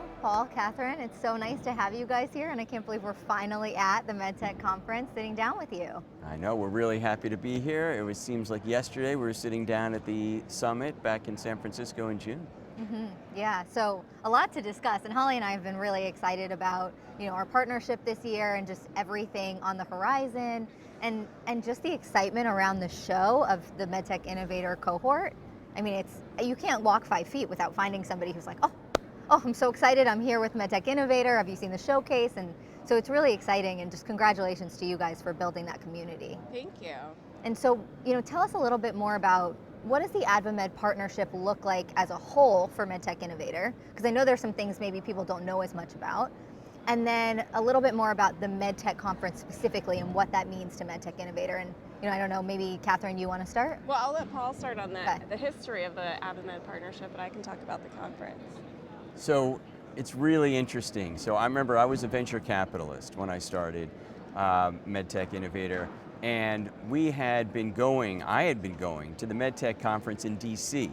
Nicole, Paul, Catherine. It's so nice to have you guys here, and I can't believe we're finally at the MedTech Conference sitting down with you. I know, we're really happy to be here. Seems like yesterday we were sitting down at the summit back in San Francisco in June. Yeah, so a lot to discuss, and Holly and I have been really excited about our partnership this year and just everything on the horizon, and just the excitement around the show of the MedTech Innovator cohort. I mean, you can't walk 5 feet without finding somebody who's like, oh, I'm so excited. I'm here with MedTech Innovator. Have you seen the showcase? And so it's really exciting, and just congratulations to you guys for building that community. Thank you. And so, tell us a little bit more about what does the AdvaMed partnership look like as a whole for MedTech Innovator? Because I know there's some things maybe people don't know as much about. And then a little bit more about the MedTech Conference specifically and what that means to MedTech Innovator. And I don't know, maybe Catherine, you want to start? Well, I'll let Paul start on Okay. the history of the AdvaMed partnership, but I can talk about the conference. So it's really interesting. So I remember I was a venture capitalist when I started MedTech Innovator, and I had been going to the MedTech Conference in DC,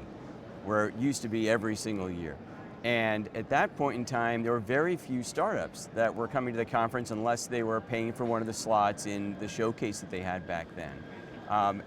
where it used to be every single year. And at that point in time, there were very few startups that were coming to the conference unless they were paying for one of the slots in the showcase that they had back then.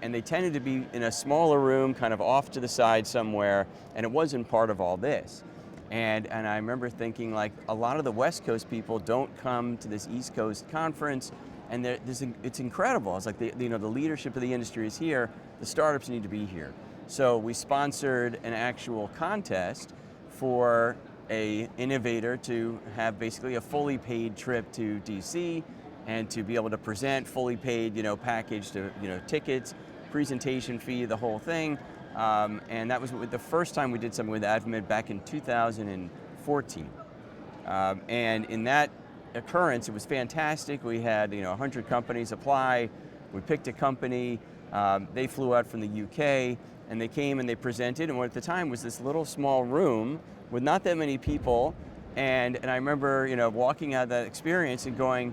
And they tended to be in a smaller room, kind of off to the side somewhere, and it wasn't part of all this. And I remember thinking, like, a lot of the West Coast people don't come to this East Coast conference, and it's incredible. It's like the leadership of the industry is here, the startups need to be here. So we sponsored an actual contest for an innovator to have basically a fully paid trip to DC and to be able to present fully paid, package to, tickets, presentation fee, the whole thing. And that was the first time we did something with AdvaMed back in 2014. And in that occurrence, it was fantastic. We had 100 companies apply. We picked a company. They flew out from the UK, and they came and they presented. And what at the time was this little small room with not that many people. And I remember walking out of that experience and going,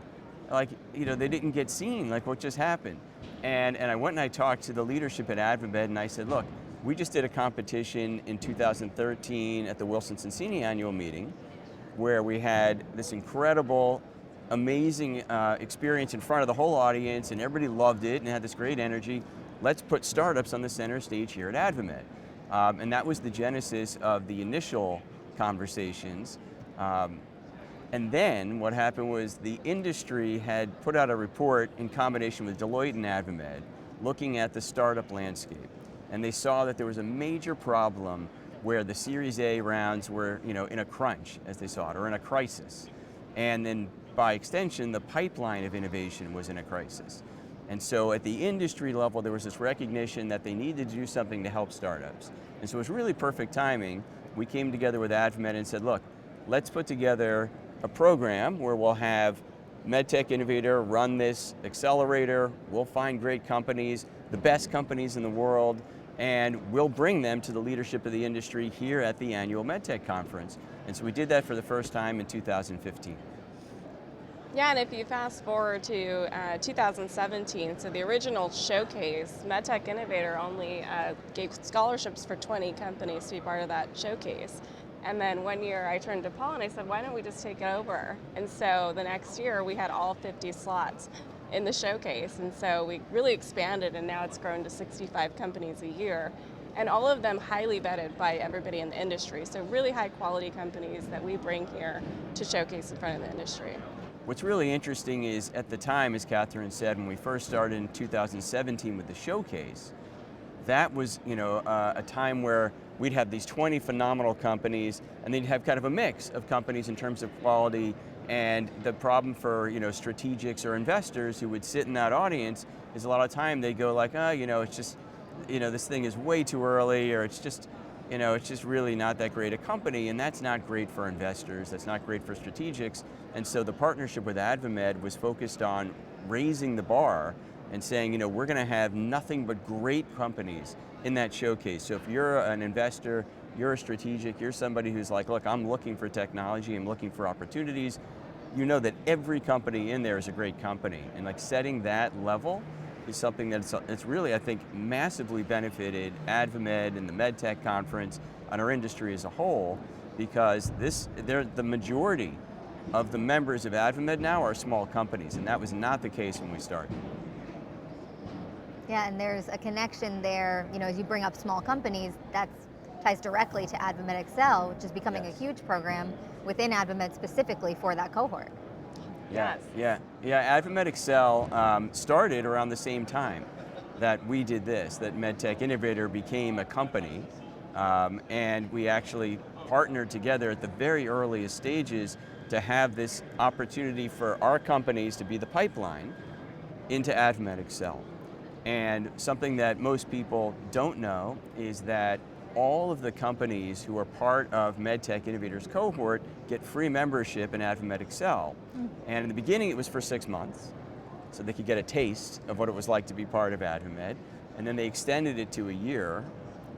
like, they didn't get seen. Like, what just happened? And I went and I talked to the leadership at AdvaMed, and I said, look, we just did a competition in 2013 at the Wilson Sonsini annual meeting, where we had this incredible, amazing experience in front of the whole audience, and everybody loved it and had this great energy. Let's put startups on the center stage here at AdvaMed. And that was the genesis of the initial conversations. And then what happened was the industry had put out a report in combination with Deloitte and AdvaMed looking at the startup landscape. And they saw that there was a major problem where the Series A rounds were in a crunch, as they saw it, or in a crisis. And then by extension, the pipeline of innovation was in a crisis. And so at the industry level, there was this recognition that they needed to do something to help startups. And so it was really perfect timing. We came together with AdvaMed and said, look, let's put together a program where we'll have MedTech Innovator run this accelerator. We'll find great companies, the best companies in the world, and we'll bring them to the leadership of the industry here at the annual MedTech Conference. And so we did that for the first time in 2015. Yeah, and if you fast forward to 2017, so the original showcase, MedTech Innovator only gave scholarships for 20 companies to be part of that showcase. And then one year I turned to Paul and I said, why don't we just take it over? And so the next year we had all 50 slots in the showcase. And so we really expanded, and now it's grown to 65 companies a year. And all of them highly vetted by everybody in the industry. So really high quality companies that we bring here to showcase in front of the industry. What's really interesting is, at the time, as Catherine said, when we first started in 2017 with the showcase, that was a time where we'd have these 20 phenomenal companies, and they'd have kind of a mix of companies in terms of quality. And the problem for strategics or investors who would sit in that audience is a lot of time they go like, it's just, this thing is way too early, or it's just really not that great a company, and that's not great for investors, that's not great for strategics. And so the partnership with AdvaMed was focused on raising the bar and saying, we're going to have nothing but great companies in that showcase. So if you're an investor, you're a strategic, you're somebody who's like, look, I'm looking for technology, I'm looking for opportunities, that every company in there is a great company. And like setting that level is something that's really, I think, massively benefited AdvaMed and the MedTech Conference and our industry as a whole. because the majority of the members of AdvaMed now are small companies, and that was not the case when we started. Yeah, and there's a connection there, as you bring up small companies, that ties directly to AdvaMed Excel, which is becoming a huge program within AdvaMed specifically for that cohort. Yes. Yeah. AdvaMed Excel started around the same time that we did this, that MedTech Innovator became a company, and we actually partnered together at the very earliest stages to have this opportunity for our companies to be the pipeline into AdvaMed Excel. And something that most people don't know is that all of the companies who are part of MedTech Innovator's cohort get free membership in AdvaMed Excel. And in the beginning it was for 6 months, so they could get a taste of what it was like to be part of AdvaMed. And then they extended it to a year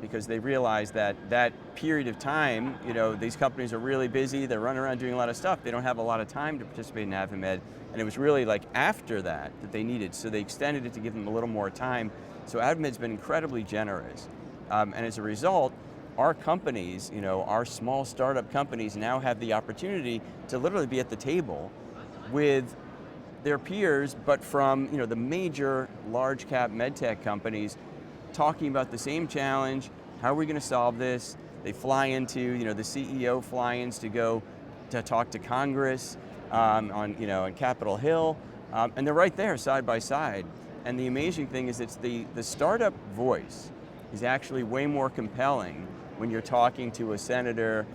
because they realized that that period of time, these companies are really busy, they're running around doing a lot of stuff, they don't have a lot of time to participate in AdvaMed, and it was really like after that they needed, so they extended it to give them a little more time. So AdvaMed's been incredibly generous, and as a result, our companies, our small startup companies now have the opportunity to literally be at the table with their peers, but from the major large cap medtech companies, talking about the same challenge. How are we going to solve this? They fly into, the CEO fly-ins to go to talk to Congress on Capitol Hill, and they're right there side by side. And the amazing thing is, it's the startup voice is actually way more compelling when you're talking to a senator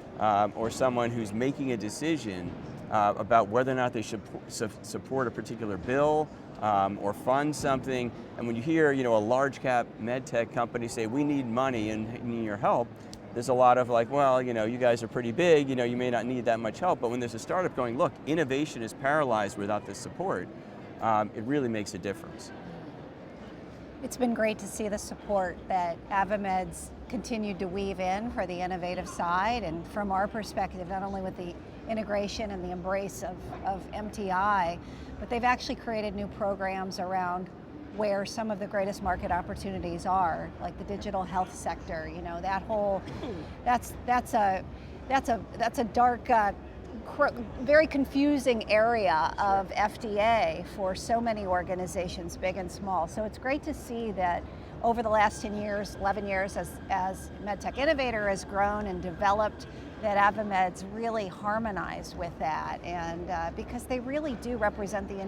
or someone who's making a decision about whether or not they should support a particular bill or fund something. And when you hear, a large cap med tech company say, we need money and need your help, there's a lot of like, well, you guys are pretty big, you may not need that much help. But when there's a startup going, look, innovation is paralyzed without this support, it really makes a difference. It's been great to see the support that AdvaMed's continued to weave in for the innovative side, and from our perspective, not only with the integration and the embrace of MTI, but they've actually created new programs around where some of the greatest market opportunities are, like the digital health sector. That whole, that's a dark, very confusing area of FDA for so many organizations, big and small. So it's great to see that over the last 10 years, 11 years, as MedTech Innovator has grown and developed, that AdvaMed's really harmonized with that, and because they really do represent the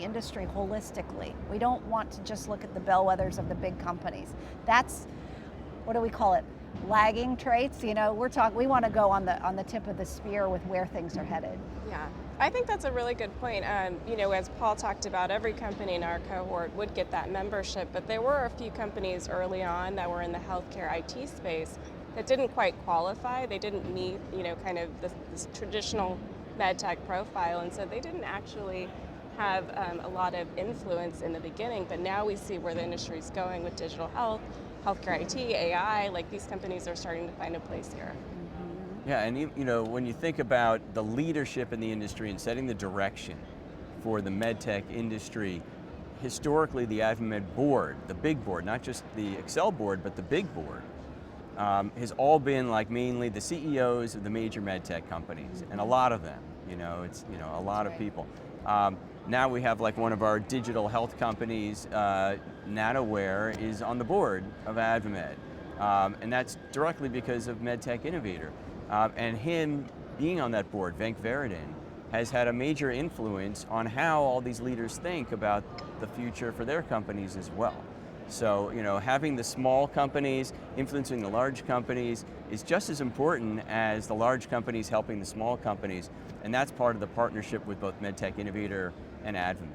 industry holistically. We don't want to just look at the bellwethers of the big companies. That's, what do we call it? Lagging traits. We want to go on the tip of the spear with where things are headed. Yeah, I think that's a really good point. As Paul talked about, every company in our cohort would get that membership, but there were a few companies early on that were in the healthcare IT space that didn't quite qualify. They didn't meet, kind of this traditional med tech profile, and so they didn't actually have a lot of influence in the beginning. But now we see where the industry is going with digital health, healthcare IT, AI. Like, these companies are starting to find a place here. Yeah, and when you think about the leadership in the industry and setting the direction for the medtech industry, historically the AdvaMed board, the big board, not just the Excel board, but the big board, has all been like mainly the CEOs of the major medtech companies, and a lot of them, it's a lot of people. Now we have like one of our digital health companies, NanoWare, is on the board of AdvaMed, and that's directly because of MedTech Innovator. And him being on that board, Venk Veridin, has had a major influence on how all these leaders think about the future for their companies as well. So, having the small companies influencing the large companies is just as important as the large companies helping the small companies, and that's part of the partnership with both MedTech Innovator and AdvaMed.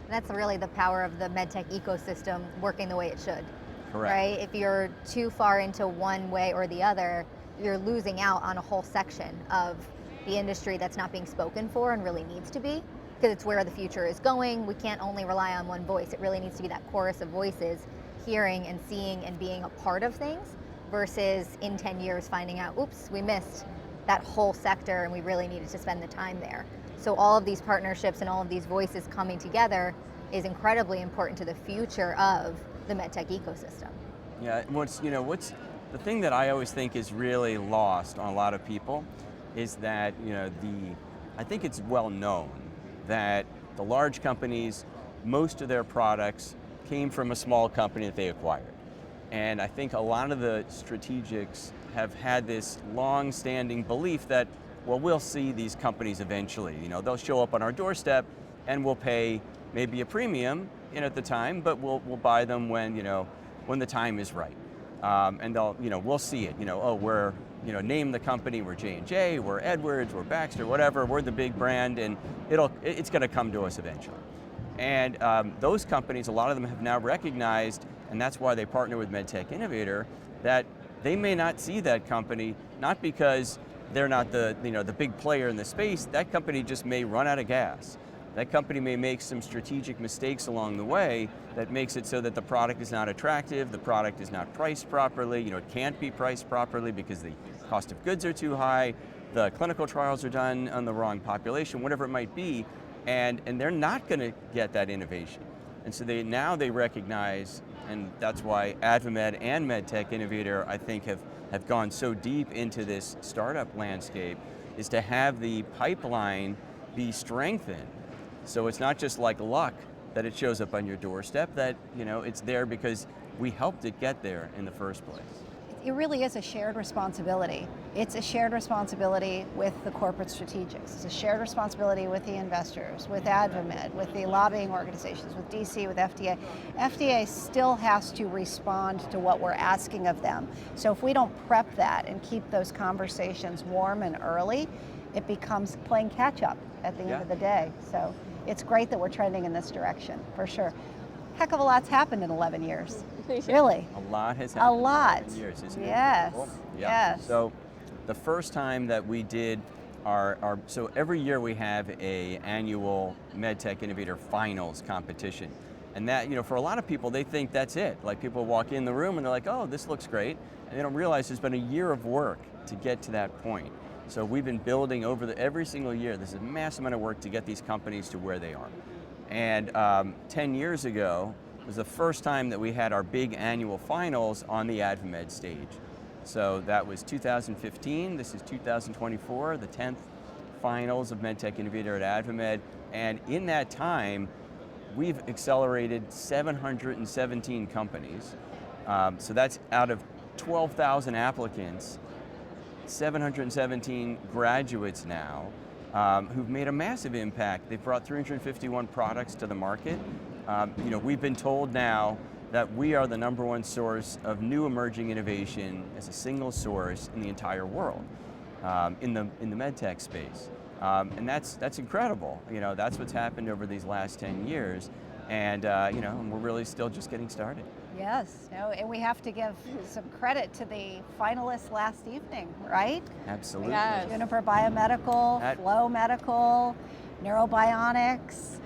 That's really the power of the MedTech ecosystem working the way it should. Correct. Right? If you're too far into one way or the other, you're losing out on a whole section of the industry that's not being spoken for and really needs to be, because it's where the future is going. We can't only rely on one voice. It really needs to be that chorus of voices hearing and seeing and being a part of things, versus in 10 years finding out, oops, we missed that whole sector and we really needed to spend the time there. So all of these partnerships and all of these voices coming together is incredibly important to the future of the MedTech ecosystem. Yeah, what's the thing that I always think is really lost on a lot of people is that, I think it's well known that the large companies, most of their products came from a small company that they acquired. And I think a lot of the strategics have had this long-standing belief that, well, we'll see these companies eventually. They'll show up on our doorstep and we'll pay maybe a premium at the time, but we'll buy them when the time is right. And we'll see it. We're name the company, we're J&J, we're Edwards, we're Baxter, whatever, we're the big brand, and it's going to come to us eventually. And those companies, a lot of them have now recognized, and that's why they partner with MedTech Innovator, that they may not see that company, not because they're not the big player in the space. That company just may run out of gas. That company may make some strategic mistakes along the way that makes it so that the product is not attractive, the product is not priced properly, it can't be priced properly because the cost of goods are too high, the clinical trials are done on the wrong population, whatever it might be, and they're not going to get that innovation. And so they recognize, and that's why AdvaMed and MedTech Innovator, I think, have gone so deep into this startup landscape, is to have the pipeline be strengthened. So it's not just like luck that it shows up on your doorstep, that it's there because we helped it get there in the first place. It really is a shared responsibility. It's a shared responsibility with the corporate strategics. It's a shared responsibility with the investors, with AdvaMed, with the lobbying organizations, with DC, with FDA. FDA still has to respond to what we're asking of them. So if we don't prep that and keep those conversations warm and early, it becomes playing catch up at the end of the day. So it's great that we're trending in this direction, for sure. Heck of a lot's happened in 11 years. Really. A lot has happened. A lot. In 11 years, isn't it? Yes. Cool? Yes. So the first time that we did so every year we have a annual MedTech Innovator Finals competition. And that, for a lot of people, they think that's it. Like, people walk in the room and they're like, oh, this looks great. And they don't realize there's been a year of work to get to that point. So we've been building every single year. There's a massive amount of work to get these companies to where they are. And 10 years ago was the first time that we had our big annual finals on the AdvaMed stage. So that was 2015, this is 2024, the 10th finals of MedTech Innovator at AdvaMed. And in that time, we've accelerated 717 companies. So that's out of 12,000 applicants, 717 graduates now who've made a massive impact. They've brought 351 products to the market. We've been told now that we are the #1 source of new emerging innovation as a single source in the entire world, in the medtech space, and that's incredible. That's what's happened over these last 10 years, and we're really still just getting started. Yes, and we have to give some credit to the finalists last evening, right? Absolutely. Yes. Juniper Biomedical, Flow Medical, Neurobionics,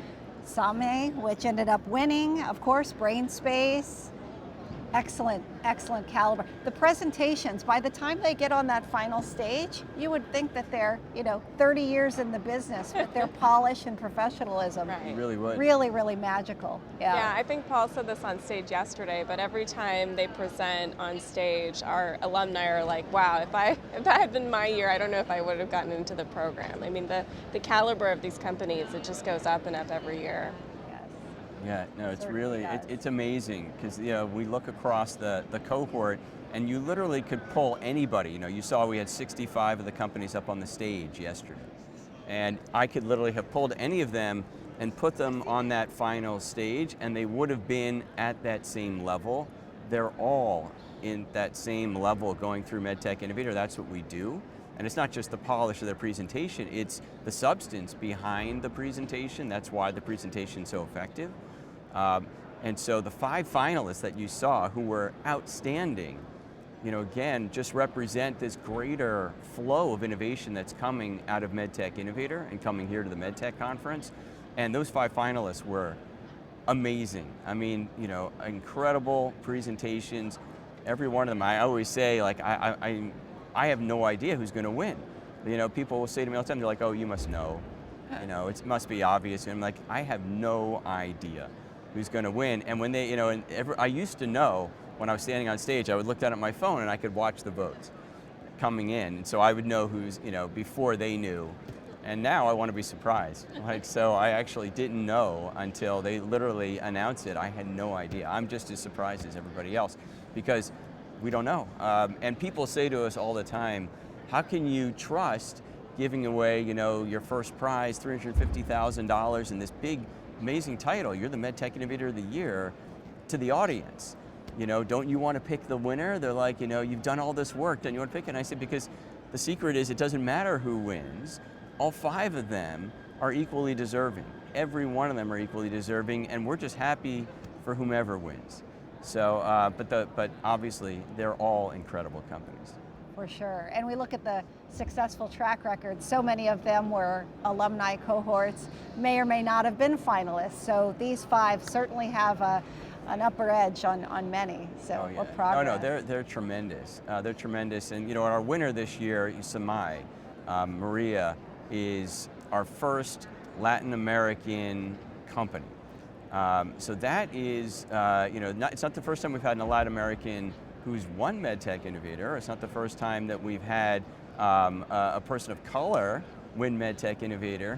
Same, which ended up winning, of course, BrainSpace. Excellent, excellent caliber. The presentations, by the time they get on that final stage, you would think that they're, 30 years in the business with their polish and professionalism. Right. You really would. Really, really magical. Yeah, I think Paul said this on stage yesterday, but every time they present on stage, our alumni are like, wow, if I had been my year, I don't know if I would have gotten into the program. I mean, the caliber of these companies, it just goes up and up every year. Yeah, no, it's Certainly really, does. it's amazing, because we look across the cohort, and you literally could pull anybody. You saw we had 65 of the companies up on the stage yesterday, and I could literally have pulled any of them and put them on that final stage, and they would have been at that same level. They're all in that same level going through MedTech Innovator. That's what we do. And it's not just the polish of their presentation, it's the substance behind the presentation. That's why the presentation is so effective. And so the 5 finalists that you saw, who were outstanding, again, just represent this greater flow of innovation that's coming out of MedTech Innovator and coming here to the MedTech Conference. And those 5 finalists were amazing. I mean, incredible presentations. Every one of them, I always say, like, I have no idea who's going to win. People will say to me all the time, they're like, oh, you must know. It must be obvious. And I'm like, I have no idea who's going to win. And when they, I used to know, when I was standing on stage, I would look down at my phone and I could watch the votes coming in. And so I would know who's, before they knew. And now I want to be surprised. So I actually didn't know until they literally announced it. I had no idea. I'm just as surprised as everybody else because we don't know. And people say to us all the time, how can you trust giving away, your first prize, $350,000 in this big, amazing title? You're the MedTech Innovator of the Year to the audience. Don't you want to pick the winner? They're like, you've done all this work, don't you want to pick it? And I said, because the secret is it doesn't matter who wins. All 5 of them are equally deserving. Every one of them are equally deserving, and we're just happy for whomever wins. So, but obviously, they're all incredible companies. For sure. And we look at the successful track record. So many of them were alumni cohorts, may or may not have been finalists. So these 5 certainly have an upper edge on many. So Oh, yeah. or progress. No, they're tremendous. They're tremendous. And our winner this year, Samai, Maria, is our first Latin American company. So that is, it's not the first time we've had a Latin American who's won MedTech Innovator. It's not the first time that we've had a person of color win MedTech Innovator,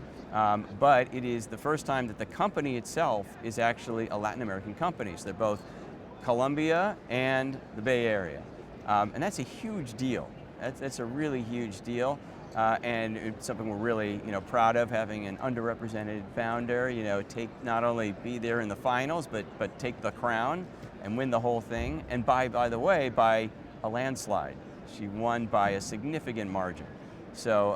but it is the first time that the company itself is actually a Latin American company. So they're both Colombia and the Bay Area. And that's a huge deal. That's a really huge deal. And it's something we're really, proud of, having an underrepresented founder, not only be there in the finals, but take the crown and win the whole thing. And by the way, by a landslide. She won by a significant margin. So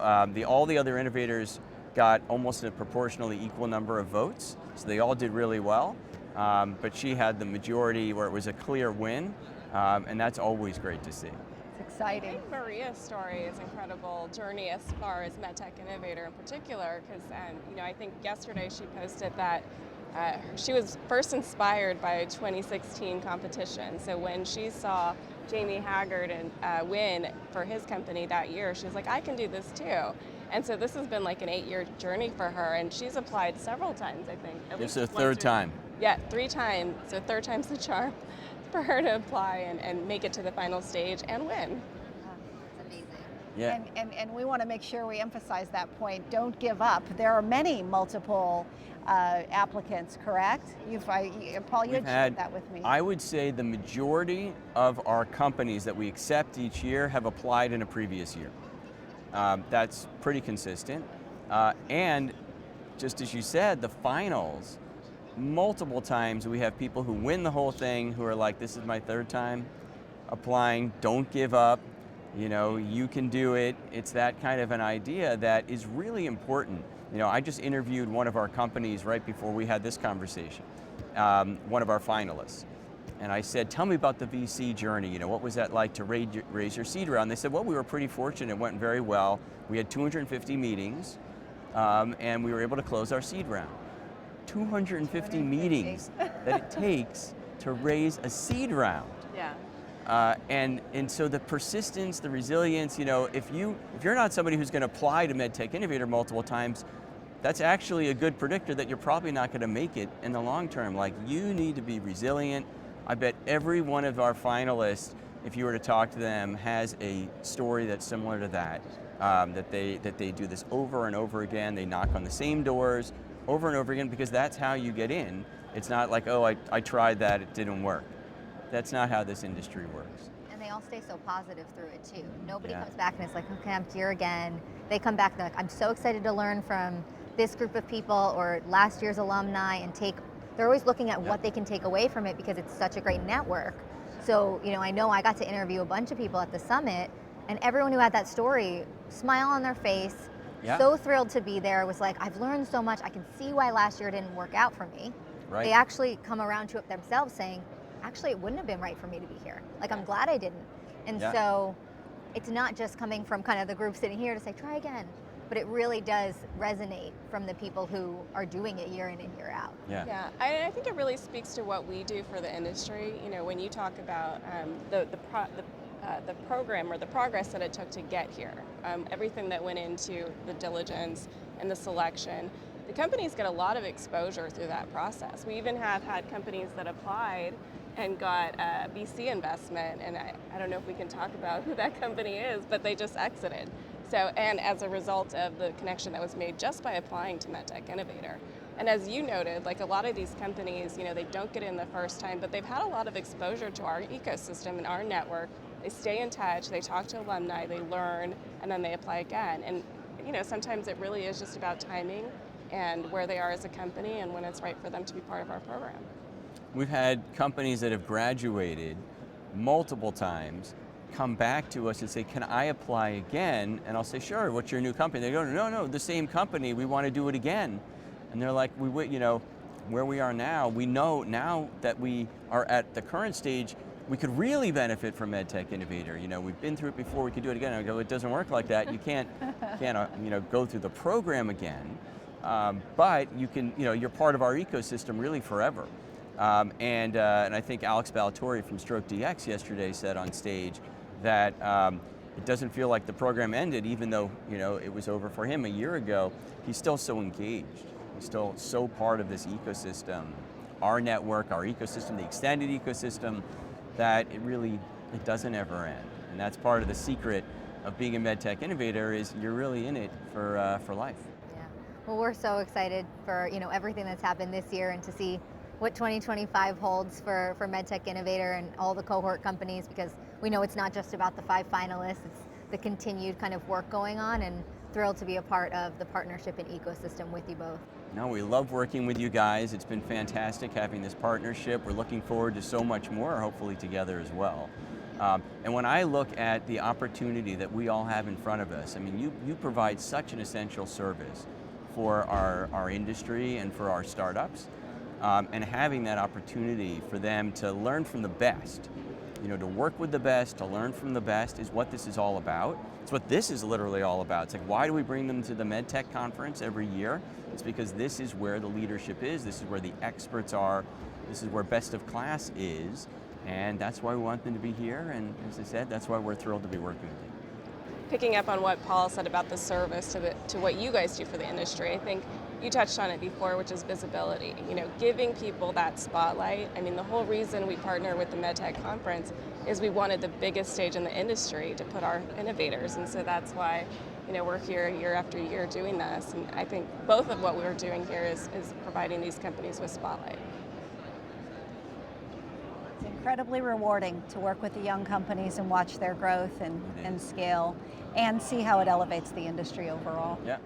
all the other innovators got almost a proportionally equal number of votes. So they all did really well. But she had the majority where it was a clear win. And that's always great to see. Exciting. I think Maria's story is an incredible journey as far as MedTech Innovator in particular, because I think yesterday she posted that she was first inspired by a 2016 competition. So when she saw Jamie Haggard win for his company that year, she was like, I can do this too. And so this has been like an 8-year journey for her, and she's applied several times, I think. It's the third time. Yeah, 3 times. So 3rd time's the charm for her to apply and make it to the final stage and win. It's amazing. Yeah. And we want to make sure we emphasize that point. Don't give up. There are many multiple applicants, correct? Paul, you had shared that with me. I would say the majority of our companies that we accept each year have applied in a previous year. That's pretty consistent. And just as you said, the finals, multiple times we have people who win the whole thing who are like, this is my 3rd time applying, don't give up, you can do it. It's that kind of an idea that is really important. I just interviewed one of our companies right before we had this conversation, one of our finalists. And I said, tell me about the VC journey. What was that like to raise your seed round? They said, well, we were pretty fortunate. It went very well. We had 250 meetings, and we were able to close our seed round. 250 meetings that it takes to raise a seed round. Yeah. And so the persistence, the resilience, if you're not somebody who's going to apply to MedTech Innovator multiple times, that's actually a good predictor that you're probably not going to make it in the long term. Like, you need to be resilient. I bet every one of our finalists, if you were to talk to them, has a story that's similar to that. That they do this over and over again. They knock on the same doors over and over again, because that's how you get in. It's not like, oh, I tried that, it didn't work. That's not how this industry works. And they all stay so positive through it too. Nobody Yeah. comes back and it's like, okay, I'm here again. They come back and they're like, I'm so excited to learn from this group of people or last year's alumni, and they're always looking at what they can take away from it, because it's such a great network. So, I know I got to interview a bunch of people at the summit, and everyone who had that story, smile on their face, Yeah. so thrilled to be there, was like, I've learned so much. I can see why last year didn't work out for me. Right. They actually come around to it themselves saying, actually, it wouldn't have been right for me to be here. Like, I'm glad I didn't. And Yeah. so it's not just coming from kind of the group sitting here to say, try again. But it really does resonate from the people who are doing it year in and year out. Yeah. Yeah, I think it really speaks to what we do for the industry. When you talk about the program or the progress that it took to get here, everything that went into the diligence and the selection, the companies get a lot of exposure through that process. We even have had companies that applied and got a VC investment, and I don't know if we can talk about who that company is, but they just exited. So, and as a result of the connection that was made just by applying to MedTech Innovator. And as you noted, like a lot of these companies, they don't get in the first time, but they've had a lot of exposure to our ecosystem and our network. They stay in touch, they talk to alumni, they learn, and then they apply again. And sometimes it really is just about timing and where they are as a company and when it's right for them to be part of our program. We've had companies that have graduated multiple times come back to us and say, can I apply again? And I'll say, sure, what's your new company? They go, no, the same company, we want to do it again. And they're like, where we are now, we know now that we are at the current stage, we could really benefit from MedTech Innovator. We've been through it before, we could do it again. I go, it doesn't work like that. You can't go through the program again, but you can, you're part of our ecosystem really forever. And I think Alex Ballatore from Stroke DX yesterday said on stage that it doesn't feel like the program ended, even though it was over for him a year ago. He's still so engaged. He's still so part of this ecosystem, our network, our ecosystem, the extended ecosystem, that it doesn't ever end. And that's part of the secret of being a MedTech Innovator, is you're really in it for life. Yeah. Well, we're so excited for everything that's happened this year and to see what 2025 holds for MedTech Innovator and all the cohort companies, because we know it's not just about the 5 finalists, it's the continued kind of work going on, and thrilled to be a part of the partnership and ecosystem with you both. No, we love working with you guys. It's been fantastic having this partnership. We're looking forward to so much more, hopefully together as well. And when I look at the opportunity that we all have in front of us, I mean, you provide such an essential service for our industry and for our startups. And having that opportunity for them to learn from the best, to work with the best, to learn from the best, is what this is all about. It's what this is literally all about. It's like, why do we bring them to the MedTech Conference every year? It's because this is where the leadership is, this is where the experts are, this is where best of class is, and that's why we want them to be here, and as I said, that's why we're thrilled to be working with you. Picking up on what Paul said about the service to what you guys do for the industry, I think you touched on it before, which is visibility. Giving people that spotlight. I mean, the whole reason we partner with the MedTech Conference is we wanted the biggest stage in the industry to put our innovators, and so that's why we're here year after year doing this. And I think both of what we're doing here is providing these companies with spotlight. It's incredibly rewarding to work with the young companies and watch their growth and scale, and see how it elevates the industry overall. Yeah,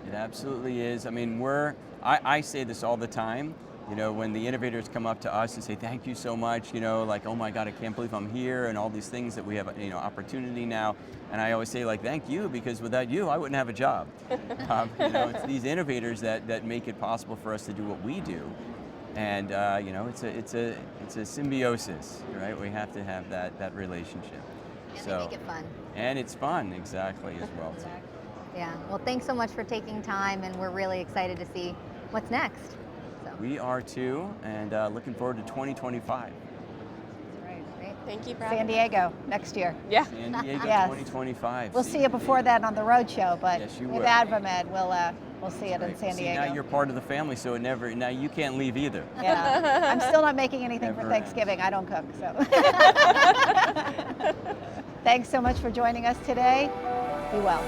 it absolutely is. I mean, I say this all the time, when the innovators come up to us and say, thank you so much, like, oh my God, I can't believe I'm here, and all these things that we have, opportunity now. And I always say, like, thank you, because without you, I wouldn't have a job. It's these innovators that make it possible for us to do what we do. And it's a symbiosis, right? We have to have that relationship. And they make it fun. And it's fun, exactly, as well. Exactly. Yeah. Well, thanks so much for taking time, and we're really excited to see what's next. So. We are too, and looking forward to 2025. Great. Thank you for San having me. Diego next year. Yeah. San Diego Yes. 2025. We'll see you before that on the road show, but Yes, you with will. AdvaMed, we'll see it in Right. San See, Diego. now you're part of the family, so now you can't leave either. Yeah, I'm still not making anything for Never Thanksgiving. I don't cook, so. Thanks so much for joining us today. Be well.